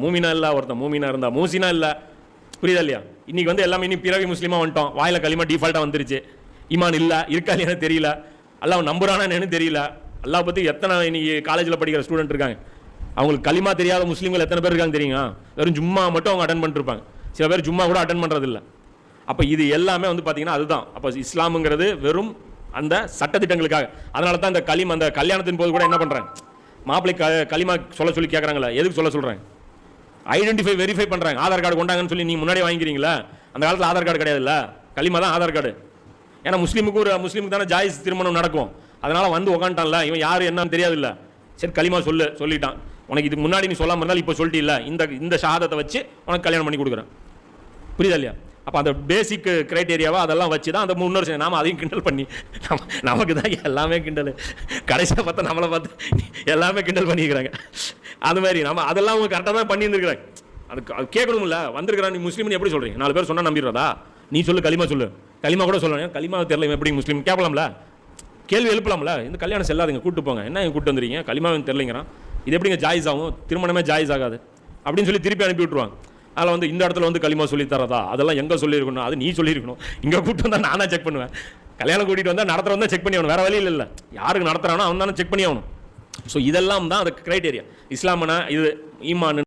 மூமினா இல்லை, ஒருத்தன் மூமினா இருந்தா மூசினா இல்லை. புரியுதா இல்லையா? இன்னைக்கு வந்து எல்லாமே இன்னும் பிறவி முஸ்லீமா வந்துட்டோம். வாயில களிமா டிஃபால்ட்டாக வந்துருச்சு. ஈமான் இல்லை, இருக்கா இல்லையானு தெரியல. அல்லாஹ் நம்புறானா என்னன்னு தெரியல. அல்லாஹ் பற்றி எத்தனை இன்னைக்கு காலேஜில் படிக்கிற ஸ்டூடெண்ட் இருக்காங்க. அவங்களுக்கு களிமா தெரியாத முஸ்லீம்கள் எத்தனை பேர் இருக்காங்க தெரியுங்க? வெறும் ஜும்மா மட்டும் அவங்க அட்டன் பண்ணிருப்பாங்க. சில பேர் ஜும்மா கூட அட்டன் பண்ணுறதில்ல. அப்போ இது எல்லாமே வந்து பார்த்தீங்கன்னா அதுதான். அப்போ இஸ்லாமுங்கிறது வெறும் அந்த சட்டத்திட்டங்களுக்காக. அதனால தான் அந்த அந்த கல்யாணத்தின் போது கூட என்ன பண்ணுறாங்க, மாப்பிள்ளை களிமா சொல்ல சொல்லி கேட்குறாங்களா? எதுக்கு சொல்ல சொல்கிறாங்க? ஐடென்டிஃபை வெரிஃபை பண்ணுறாங்க. ஆதார் கார்டு கொண்டாங்கன்னு சொல்லி நீங்கள் முன்னாடியே வாங்கிக்கிறீங்களா? அந்த காலத்தில் ஆதார் கார்டு கிடையாதுல்ல, களிமா தான் ஆதார் கார்டு. ஏன்னா முஸ்லீமுக்கு தானே ஜாயிஸ் திருமணம் நடக்கும். அதனால் வந்து உக்காண்டான்ல, இவன் யார் என்னன்னு தெரியாதுல்ல. சரி களிமா சொல்லிட்டான். உனக்கு இதுக்கு முன்னாடி நீ சொல்லாமல் இருந்தாலும் இப்போ சொல்லிட்டு இந்த ஷஹாதத்தை வச்சு உனக்கு கல்யாணம் பண்ணி கொடுக்குறேன். புரியுதா இல்லையா? அப்போ அந்த பேசிக் கிரைட்டேரியாவா அதெல்லாம் வச்சு தான் அந்த முன்னோர் நாம அதையும் கிண்டல் பண்ணி நமக்கு தான் எல்லாமே கிண்டல். கடைசியாக பார்த்தா நம்மளை பார்த்து எல்லாமே கிண்டல் பண்ணிக்கிறாங்க. அது மாதிரி நம்ம அதெல்லாம் அவங்க கரெக்டாக தான் பண்ணியிருந்துருக்குறாங்க. அது கேட்கணும்ல. வந்திருக்கிறான் நீ முஸ்லீம்னு எப்படி சொல்கிறீங்க? 4 பேர் சொன்னால் நம்பிடுறதா? நீ சொல்லு, களிமா சொல்லு. களிமா கூட சொல்லணும். களிமா தெரியல எப்படி முஸ்லீம் கேட்கலாம்ல, கேள்வி எழுப்பலாம்ல. இந்த கல்யாணம் செல்லாதுங்க, கூப்பிட்டு போங்க. என்ன கூப்பிட்டு வந்துடுறீங்க? களிமாவும் தெரியலைங்கிறான். இது எப்படிங்க ஜாயிஸ் ஆகும்? திருமணமே ஜாயிஸ் ஆகாது அப்படின்னு சொல்லி திருப்பி அனுப்பி விட்ருவாங்க. அதில் வந்து இந்த இடத்துல வந்து களிமா சொல்லி தரதா? அதெல்லாம் எங்கே சொல்லியிருக்கணும்? அது நீ சொல்லியிருக்கணும். இங்கே கூப்பிட்டு வந்தால் நானாக செக் பண்ணுவேன். கல்யாணம் கூட்டிகிட்டு வந்தால் நடத்துகிறவன் தான் செக் பண்ணி ஆகணும். வேறு வழியில் இல்லை. யாருக்கு நடத்துகிறானோ அவன் தானே செக் பண்ணி ஆகணும். ஸோ இதெல்லாம் தான் அதுக்கு கிரைட்டேரியா. இஸ்லாம்னா இது ஈமான்